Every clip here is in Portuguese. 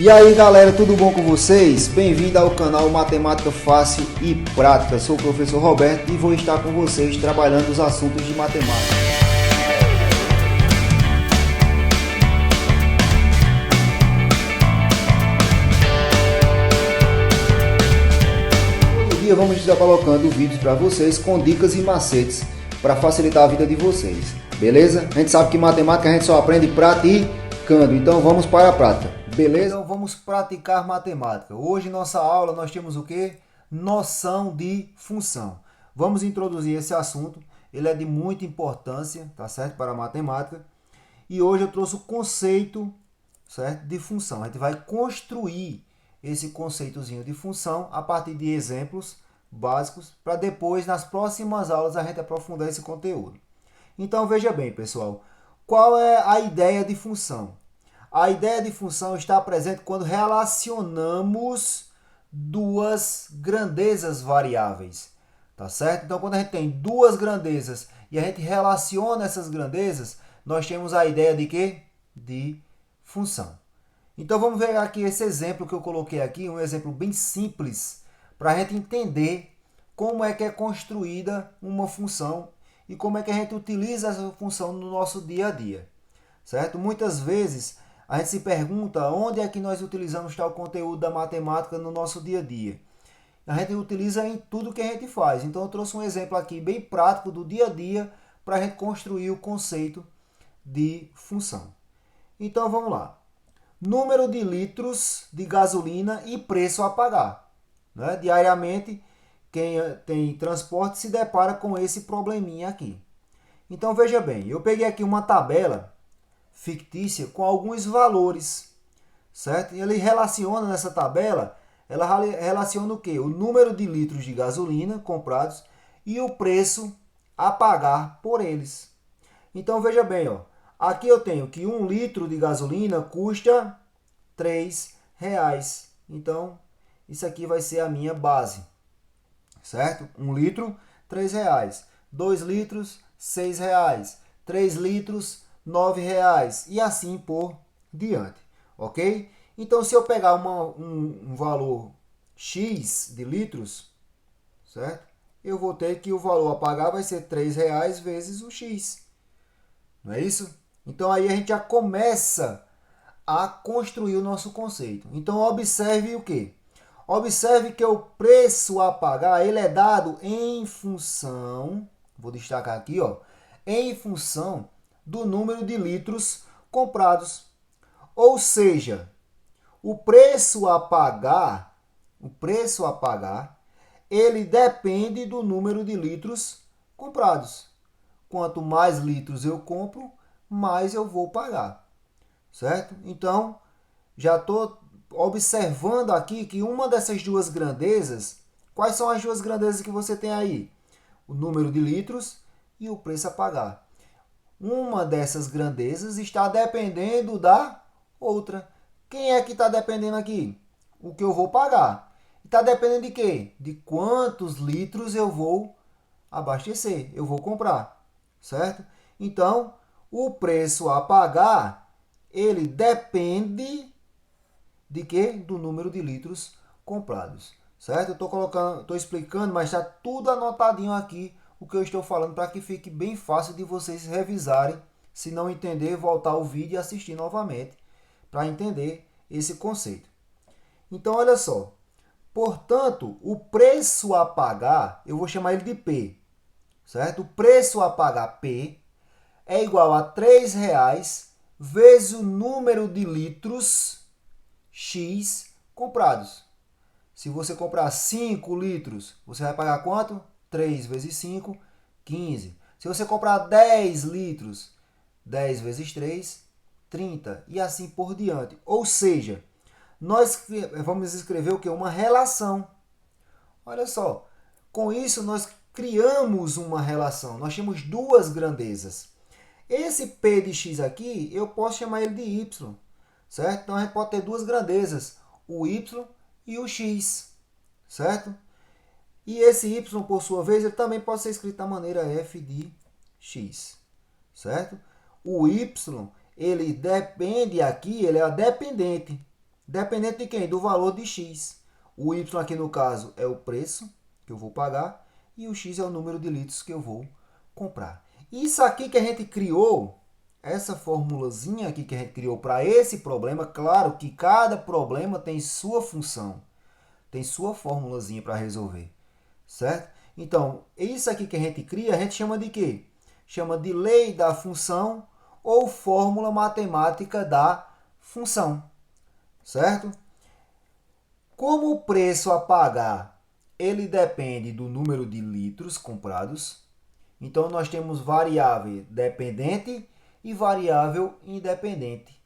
E aí galera, tudo bom com vocês? Bem-vindo ao canal Matemática Fácil e Prática. Sou o professor Roberto e vou estar com vocês trabalhando os assuntos de matemática. Todo dia vamos estar colocando vídeos para vocês com dicas e macetes para facilitar a vida de vocês, beleza? A gente sabe que matemática a gente só aprende praticando, então vamos para a prática. Beleza? Então vamos praticar matemática. Hoje nossa aula nós temos o que? Noção de função. Vamos introduzir esse assunto. Ele é de muita importância, tá certo? Para a matemática. E hoje eu trouxe o conceito, certo? De função. A gente vai construir esse conceitozinho de função a partir de exemplos básicos para depois nas próximas aulas a gente aprofundar esse conteúdo. Então veja bem, pessoal. Qual é a ideia de função? A ideia de função está presente quando relacionamos duas grandezas variáveis, tá certo? Então, quando a gente tem duas grandezas e a gente relaciona essas grandezas, nós temos a ideia de quê? De função. Então, vamos ver aqui esse exemplo que eu coloquei aqui, um exemplo bem simples, para a gente entender como é que é construída uma função e como é que a gente utiliza essa função no nosso dia a dia, certo? Muitas vezes a gente se pergunta onde é que nós utilizamos tal conteúdo da matemática no nosso dia a dia. A gente utiliza em tudo que a gente faz. Então eu trouxe um exemplo aqui bem prático do dia a dia para a gente construir o conceito de função. Então vamos lá. Número de litros de gasolina e preço a pagar. Né? Diariamente, quem tem transporte se depara com esse probleminha aqui. Então veja bem, eu peguei aqui uma tabela fictícia com alguns valores, certo? E ele relaciona nessa tabela, ela relaciona o quê? O número de litros de gasolina comprados e o preço a pagar por eles. Então veja bem, ó, aqui eu tenho que 1 litro de gasolina custa R$3. Então isso aqui vai ser a minha base, certo? 1 litro, R$3. 2 litros, R$6. 3 litros, R$9 e assim por diante, ok? Então, se eu pegar um valor X de litros, certo? Eu vou ter que o valor a pagar vai ser R$3 vezes o X, não é isso? Então, aí a gente já começa a construir o nosso conceito. Então, observe o quê? Observe que o preço a pagar, ele é dado em função, vou destacar aqui, ó, em função do número de litros comprados. Ou seja, o preço a pagar, ele depende do número de litros comprados. Quanto mais litros eu compro, mais eu vou pagar. Certo? Então, já estou observando aqui que uma dessas duas grandezas, quais são as duas grandezas que você tem aí? O número de litros e o preço a pagar. Uma dessas grandezas está dependendo da outra. Quem é que está dependendo aqui? O que eu vou pagar. Está dependendo de quê? De quantos litros eu vou abastecer, eu vou comprar, certo? Então, o preço a pagar, ele depende de quê? Do número de litros comprados, certo? Eu estou explicando, mas está tudo anotadinho aqui o que eu estou falando para que fique bem fácil de vocês revisarem. Se não entender, voltar o vídeo e assistir novamente para entender esse conceito. Então, olha só. Portanto, o preço a pagar, eu vou chamar ele de P, certo? O preço a pagar P é igual a R$3 vezes o número de litros X comprados. Se você comprar 5 litros, você vai pagar quanto? 3 vezes 5, 15. Se você comprar 10 litros, 10 vezes 3, 30. E assim por diante. Ou seja, nós vamos escrever o quê? Uma relação. Olha só. Com isso, nós criamos uma relação. Nós temos duas grandezas. Esse P de X aqui, eu posso chamar ele de Y. Certo? Então, a gente pode ter duas grandezas. O Y e o X. Certo? E esse y, por sua vez, ele também pode ser escrito da maneira f de x, certo? O y, ele depende aqui, ele é dependente Dependente de quem? Do valor de x. O y aqui no caso é o preço que eu vou pagar e o x é o número de litros que eu vou comprar. Isso aqui que a gente criou, essa formulazinha aqui que a gente criou para esse problema, claro que cada problema tem sua função, tem sua formulazinha para resolver, certo? Então, isso aqui que a gente cria, a gente chama de quê? Chama de lei da função ou fórmula matemática da função, certo? Como o preço a pagar, ele depende do número de litros comprados, então nós temos variável dependente e variável independente,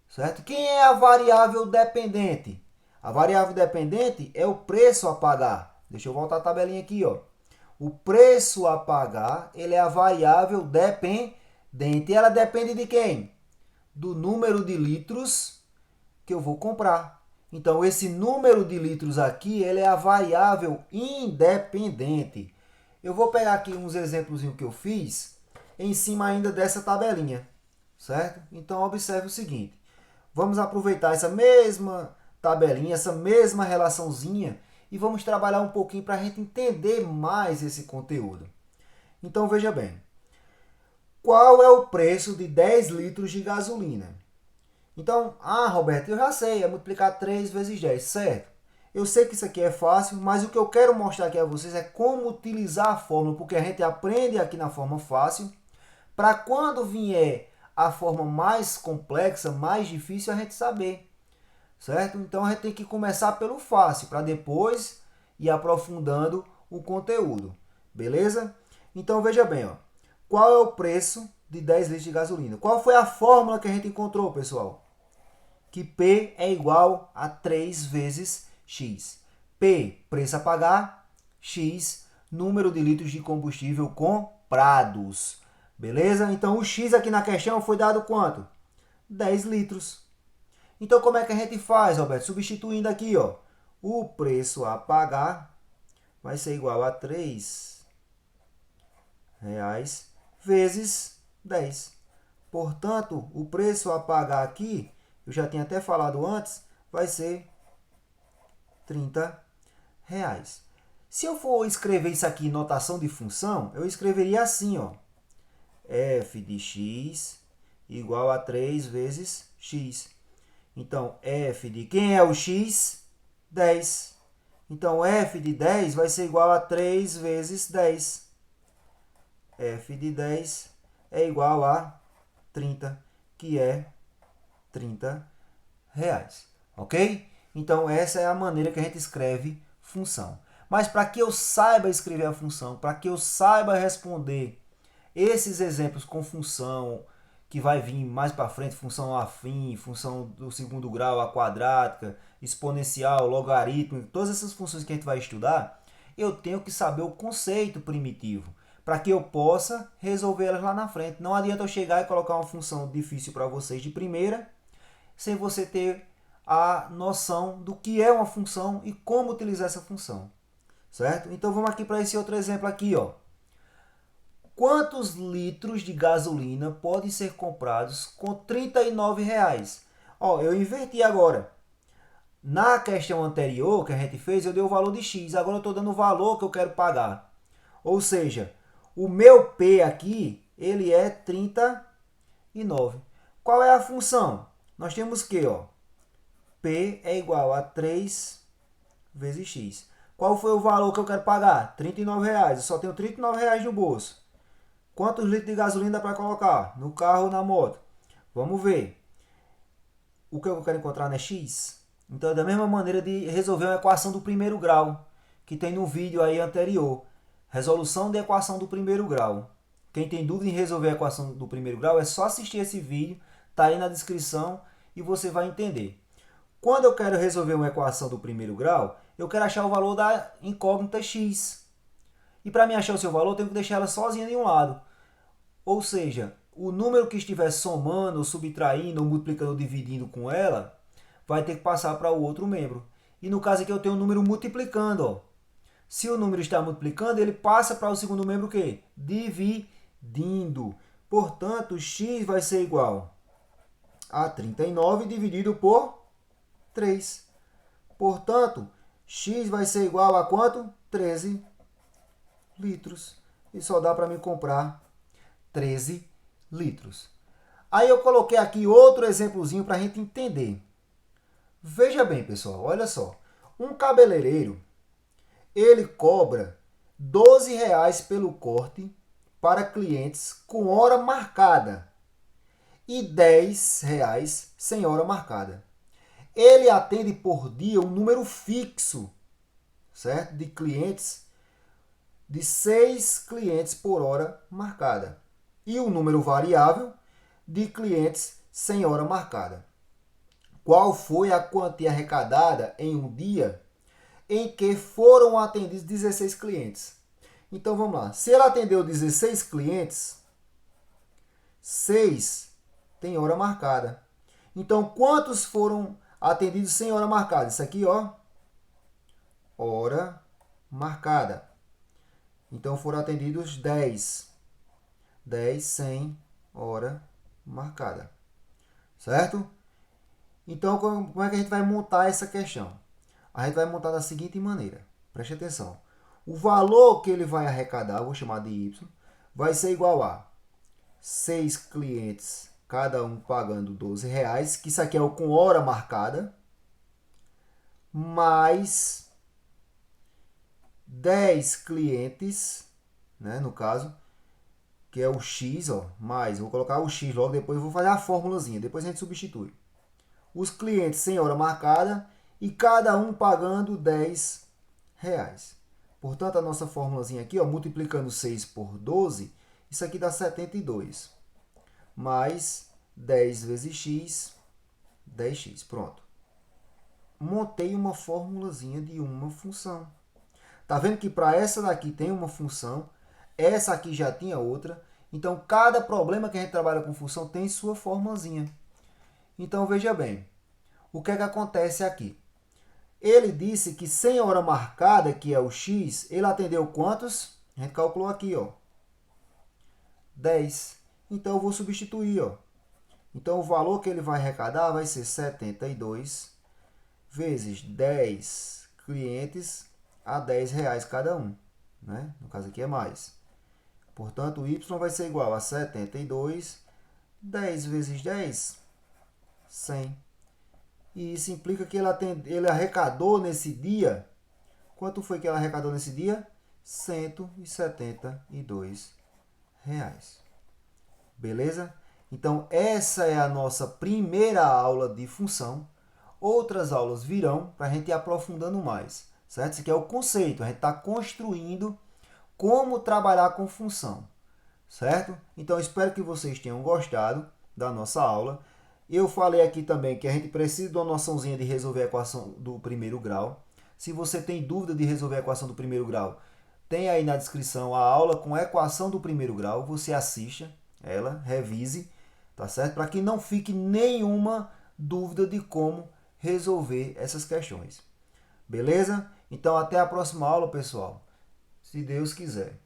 certo? Quem é a variável dependente? A variável dependente é o preço a pagar. Deixa eu voltar a tabelinha aqui, ó. O preço a pagar, ele é a variável dependente. Ela depende de quem? Do número de litros que eu vou comprar. Então, esse número de litros aqui, ele é a variável independente. Eu vou pegar aqui uns exemplos que eu fiz em cima ainda dessa tabelinha, certo? Então, observe o seguinte. Vamos aproveitar essa mesma tabelinha, essa mesma relaçãozinha e vamos trabalhar um pouquinho para a gente entender mais esse conteúdo. Então, veja bem. Qual é o preço de 10 litros de gasolina? Então, Roberto, eu já sei, é multiplicar 3 vezes 10, certo? Eu sei que isso aqui é fácil, mas o que eu quero mostrar aqui a vocês é como utilizar a fórmula, porque a gente aprende aqui na forma fácil, para quando vier a forma mais complexa, mais difícil, a gente saber, certo? Então, a gente tem que começar pelo fácil, para depois ir aprofundando o conteúdo, beleza? Então, veja bem, ó, qual é o preço de 10 litros de gasolina? Qual foi a fórmula que a gente encontrou, pessoal? Que P é igual a 3 vezes X. P, preço a pagar, X, número de litros de combustível comprados. Beleza? Então, o X aqui na questão foi dado quanto? 10 litros. Então, como é que a gente faz, Roberto? Substituindo aqui, ó, o preço a pagar vai ser igual a 3 reais vezes 10. Portanto, o preço a pagar aqui, eu já tinha até falado antes, vai ser 30 reais. Se eu for escrever isso aqui em notação de função, eu escreveria assim, ó. F de x igual a 3 vezes x. Então, f de quem é o x? 10. Então, f de 10 vai ser igual a 3 vezes 10. F de 10 é igual a 30, que é 30 reais, ok? Então, essa é a maneira que a gente escreve função. Mas para que eu saiba escrever a função, para que eu saiba responder esses exemplos com função, que vai vir mais para frente, função afim, função do segundo grau, a quadrática, exponencial, logaritmo, todas essas funções que a gente vai estudar, eu tenho que saber o conceito primitivo, para que eu possa resolver elas lá na frente. Não adianta eu chegar e colocar uma função difícil para vocês de primeira, sem você ter a noção do que é uma função e como utilizar essa função, certo? Então vamos aqui para esse outro exemplo aqui, ó. Quantos litros de gasolina podem ser comprados com R$ 39 reais? Ó, eu inverti agora. Na questão anterior que a gente fez, eu dei o valor de x. Agora eu estou dando o valor que eu quero pagar. Ou seja, o meu P aqui, ele é 39. Qual é a função? Nós temos que, ó, P é igual a 3 vezes x. Qual foi o valor que eu quero pagar? R$ 39 reais. Eu só tenho R$ 39 reais no bolso. Quantos litros de gasolina dá para colocar no carro ou na moto? Vamos ver. O que eu quero encontrar é x. Então é da mesma maneira de resolver uma equação do primeiro grau, que tem no vídeo aí anterior. Resolução da equação do primeiro grau. Quem tem dúvida em resolver a equação do primeiro grau é só assistir esse vídeo, tá aí na descrição e você vai entender. Quando eu quero resolver uma equação do primeiro grau, eu quero achar o valor da incógnita x. E para mim achar o seu valor, eu tenho que deixar ela sozinha de um lado. Ou seja, o número que estiver somando, ou subtraindo, ou multiplicando, ou dividindo com ela, vai ter que passar para o outro membro. E no caso aqui eu tenho o número multiplicando, ó. Se o número está multiplicando, ele passa para o segundo membro o quê? Dividindo. Portanto, x vai ser igual a 39 dividido por 3. Portanto, X vai ser igual a quanto? 13 litros. E só dá para mim comprar 13 litros. Aí eu coloquei aqui outro exemplozinho para a gente entender. Veja bem, pessoal, olha só. Um cabeleireiro, ele cobra R$ 12 pelo corte para clientes com hora marcada e R$ 10 sem hora marcada. Ele atende por dia um número fixo, certo? De clientes, de 6 clientes por hora marcada. E o número variável de clientes sem hora marcada. Qual foi a quantia arrecadada em um dia em que foram atendidos 16 clientes? Então vamos lá. Se ele atendeu 16 clientes, 6 tem hora marcada. Então quantos foram atendidos sem hora marcada? Isso aqui, ó, hora marcada. Então foram atendidos 10. 10 sem hora marcada. Certo? Então, como é que a gente vai montar essa questão? A gente vai montar da seguinte maneira. Preste atenção. O valor que ele vai arrecadar, eu vou chamar de Y, vai ser igual a 6 clientes, cada um pagando R$ 12, que isso aqui é o com hora marcada, mais 10 clientes, né, no caso, que é o X, ó, mais, vou colocar o X logo, depois eu vou fazer a formulazinha, depois a gente substitui. Os clientes sem hora marcada e cada um pagando R$ 10. Portanto, a nossa formulazinha aqui, ó, multiplicando 6 por 12, isso aqui dá 72. Mais 10 vezes x, 10x. Pronto. Montei uma formulazinha de uma função. Tá vendo que para essa daqui tem uma função, essa aqui já tinha outra. Então, cada problema que a gente trabalha com função tem sua formulazinha. Então, veja bem, o que é que acontece aqui? Ele disse que sem hora marcada, que é o X, ele atendeu quantos? A gente calculou aqui, ó, 10. Então, eu vou substituir, ó. Então, o valor que ele vai arrecadar vai ser 72 vezes 10 clientes a R$ 10 cada um, né? No caso aqui é mais. Portanto, o Y vai ser igual a 72, 10 vezes 10, 100. E isso implica que ele arrecadou nesse dia. Quanto foi que ele arrecadou nesse dia? R$ 172. Beleza? Então, essa é a nossa primeira aula de função. Outras aulas virão para a gente ir aprofundando mais. Certo? Isso aqui é o conceito. A gente está construindo como trabalhar com função. Certo? Então, espero que vocês tenham gostado da nossa aula. Eu falei aqui também que a gente precisa de uma noçãozinha de resolver a equação do primeiro grau. Se você tem dúvida de resolver a equação do primeiro grau, tem aí na descrição a aula com a equação do primeiro grau. Você assista ela, revise, tá certo? Para que não fique nenhuma dúvida de como resolver essas questões. Beleza? Então, até a próxima aula, pessoal. Se Deus quiser.